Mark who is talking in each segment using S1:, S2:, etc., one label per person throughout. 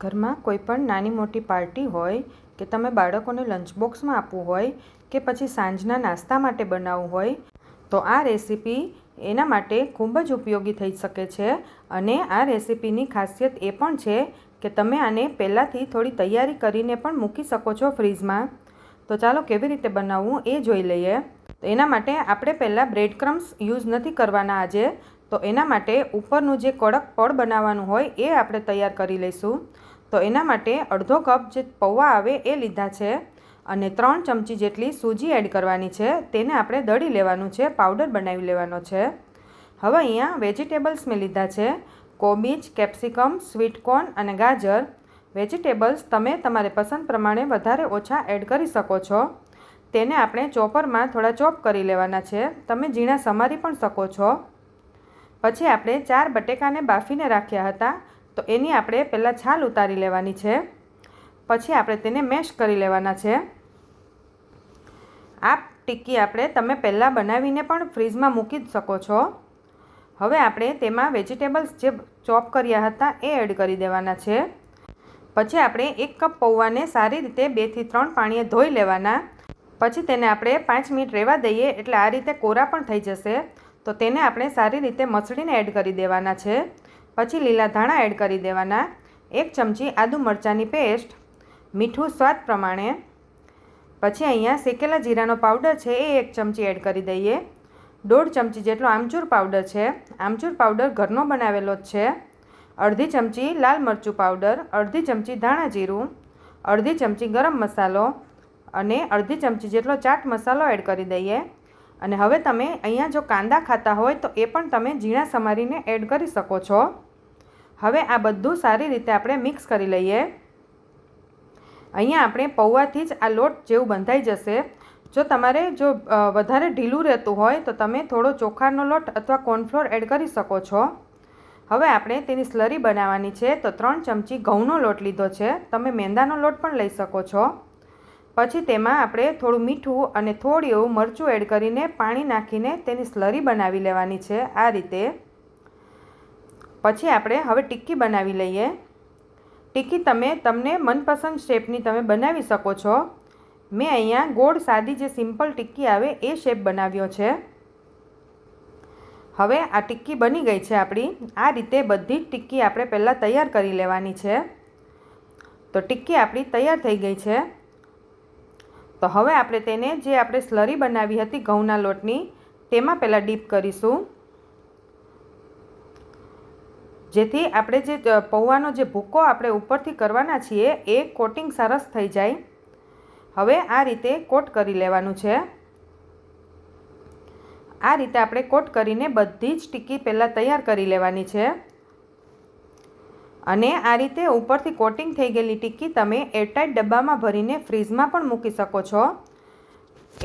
S1: ઘરમાં કોઈપણ નાની મોટી પાર્ટી હોય કે તમે બાળકોને લંચ બોક્સમાં આપવું હોય કે પછી સાંજના નાસ્તા માટે બનાવવું હોય તો આ રેસીપી એના માટે ખૂબ જ ઉપયોગી થઈ શકે છે. અને આ રેસીપીની ખાસિયત એ પણ છે કે તમે આને પહેલાંથી થોડી તૈયારી કરીને પણ મૂકી શકો છો ફ્રીઝમાં. તો ચાલો કેવી રીતે બનાવવું એ જોઈ લઈએ. તો એના માટે આપણે પહેલાં બ્રેડ ક્રમ્સ યુઝ નથી કરવાના આજે. તો એના માટે ઉપરનું જે કડક પડ બનાવવાનું હોય એ આપણે તૈયાર કરી લઈશું. તો એના માટે અડધો કપ જે પૌવા આવે એ લીધા છે અને 3 ચમચી જેટલી સૂજી એડ કરવાની છે. તેને આપણે દળી લેવાનું છે, પાવડર બનાવી લેવાનો છે. હવે અહીંયા વેજીટેબલ્સ મેં લીધા છે, કોબીજ, કેપ્સિકમ, સ્વીટ કોર્ન અને ગાજર. વેજીટેબલ્સ તમે તમારે પસંદ પ્રમાણે વધારે ઓછા એડ કરી શકો છો. તેને આપણે ચોપરમાં થોડા ચોપ કરી લેવાના છે. તમે ઝીણા સમારી પણ શકો છો. પછી આપણે 4 બટેકાને બાફીને રાખ્યા હતા, તો એની આપણે પહેલાં છાલ ઉતારી લેવાની છે. પછી આપણે તેને મેશ કરી લેવાના છે. આ ટિક્કી આપણે તમે પહેલાં બનાવીને પણ ફ્રીઝમાં મૂકી જ શકો છો. હવે આપણે તેમાં વેજીટેબલ્સ જે ચોપ કર્યા હતા એ એડ કરી દેવાના છે. પછી આપણે 1 કપ પૌવાને સારી રીતે 2 થી 3 પાણીએ ધોઈ લેવાના. પછી તેને આપણે 5 મિનિટ રહેવા દઈએ એટલે આ રીતે કોરા પણ થઈ જશે. તો તેને આપણે સારી રીતે મસળીને એડ કરી દેવાના છે. પછી લીલા ધાણા એડ કરી દેવાના, 1 ચમચી આદુ મરચાંની પેસ્ટ, મીઠું સ્વાદ પ્રમાણે. પછી અહીંયા શેકેલા જીરાનો પાવડર છે એ 1 ચમચી એડ કરી દઈએ. 1.5 ચમચી જેટલો આમચૂર પાવડર છે. આમચૂર પાવડર ઘરનો બનાવેલો જ છે. 1/2 ચમચી લાલ મરચું પાવડર, 1/2 ચમચી ધાણા જીરું, 1/2 ચમચી ગરમ મસાલો અને 1/2 ચમચી જેટલો ચાટ મસાલો એડ કરી દઈએ. અને હવે તમે અહીંયા જો કાંદા ખાતા હોય તો એ પણ તમે ઝીણા સમારીને એડ કરી શકો છો. હવે આ બધું સારી રીતે આપણે મિક્સ કરી લઈએ. અહીંયા આપણે પૌવાથી જ આ લોટ જેવું બંધાઈ જશે. જો તમારે વધારે ઢીલું રહેતું હોય તો તમે થોડો ચોખાનો લોટ અથવા કોર્નફ્લોર એડ કરી શકો છો. હવે આપણે તેની સ્લરી બનાવવાની છે. તો 3 ચમચી ઘઉંનો લોટ લીધો છે. તમે મેંદાનો લોટ પણ લઈ શકો છો. પછી તેમાં આપણે થોડું મીઠું અને થોડું એવું મરચું એડ કરીને પાણી નાખીને તેની સ્લરી બનાવી લેવાની છે આ રીતે. પછી આપણે હવે ટિક્કી બનાવી લઈએ. ટિક્કી તમને મનપસંદ શેપની તમે બનાવી શકો છો. મેં અહીંયા ગોળ સાદી જે સિમ્પલ ટિક્કી આવે એ શેપ બનાવ્યો છે. હવે આ ટિક્કી બની ગઈ છે આપણી. આ રીતે બધી જ ટિક્કી આપણે પહેલાં તૈયાર કરી લેવાની છે. તો ટિક્કી આપણી તૈયાર થઈ ગઈ છે. તો હવે આપણે તેને જે આપણે સ્લરી બનાવી હતી ઘઉંના લોટની તેમાં પહેલાં ડીપ કરીશું, જેથી આપણે જે પૌવાનો જે ભૂકો આપણે ઉપરથી કરવાના છીએ એ કોટિંગ સરસ થઈ જાય. હવે આ રીતે કોટ કરી લેવાનું છે. આ રીતે આપણે કોટ કરીને બધી જ ટિક્કી પહેલાં તૈયાર કરી લેવાની છે. અને આ રીતે ઉપરથી કોટિંગ થઈ ગયેલી ટિક્કી તમે એરટાઇટ ડબ્બામાં ભરીને ફ્રીઝમાં પણ મૂકી શકો છો.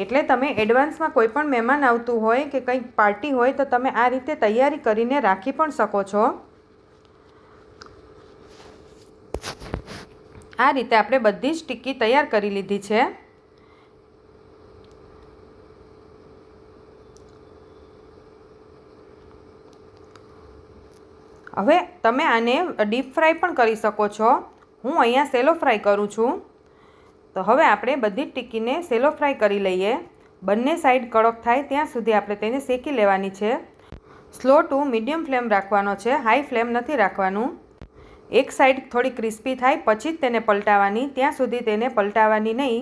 S1: એટલે તમે એડવાન્સમાં કોઈ પણ મહેમાન આવતું હોય કે કંઈક પાર્ટી હોય તો તમે આ રીતે તૈયારી કરીને રાખી પણ શકો છો. આ રીતે આપણે બધી જ ટિક્કી તૈયાર કરી લીધી છે. હવે તમે આને ડીપ ફ્રાય પણ કરી શકો છો. હું અહીંયા સેલો ફ્રાય કરું છું. તો હવે આપણે બધી જ ટિક્કીને સેલો ફ્રાય કરી લઈએ. બંને સાઈડ કડક થાય ત્યાં સુધી આપણે તેને શેકી લેવાની છે. સ્લો ટુ મીડિયમ ફ્લેમ રાખવાનો છે, હાઈ ફ્લેમ નથી રાખવાનું. એક સાઈડ થોડી ક્રિસ્પી થાય પછી જ તેને પલટાવવાની, ત્યાં સુધી તેને પલટાવવાની નહીં,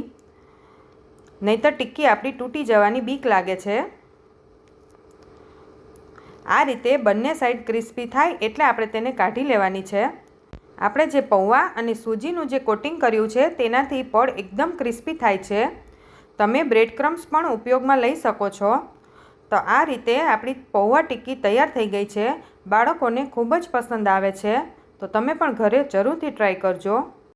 S1: નહીંતર ટિક્કી આપણી તૂટી જવાની બીક લાગે છે. આ રીતે બંને સાઈડ ક્રિસ્પી થાય એટલે આપણે તેને કાઢી લેવાની છે. આપણે જે પૌવા અને સૂજીનું જે કોટિંગ કર્યું છે તેનાથી પડ એકદમ ક્રિસ્પી થાય છે. તમે બ્રેડ ક્રમ્સ પણ ઉપયોગમાં લઈ શકો છો. તો આ રીતે આપણી પૌવા ટિક્કી તૈયાર થઈ ગઈ છે. બાળકોને ખૂબ જ પસંદ આવે છે. તો તમે પણ ઘરે જરૂરથી ટ્રાય કરજો.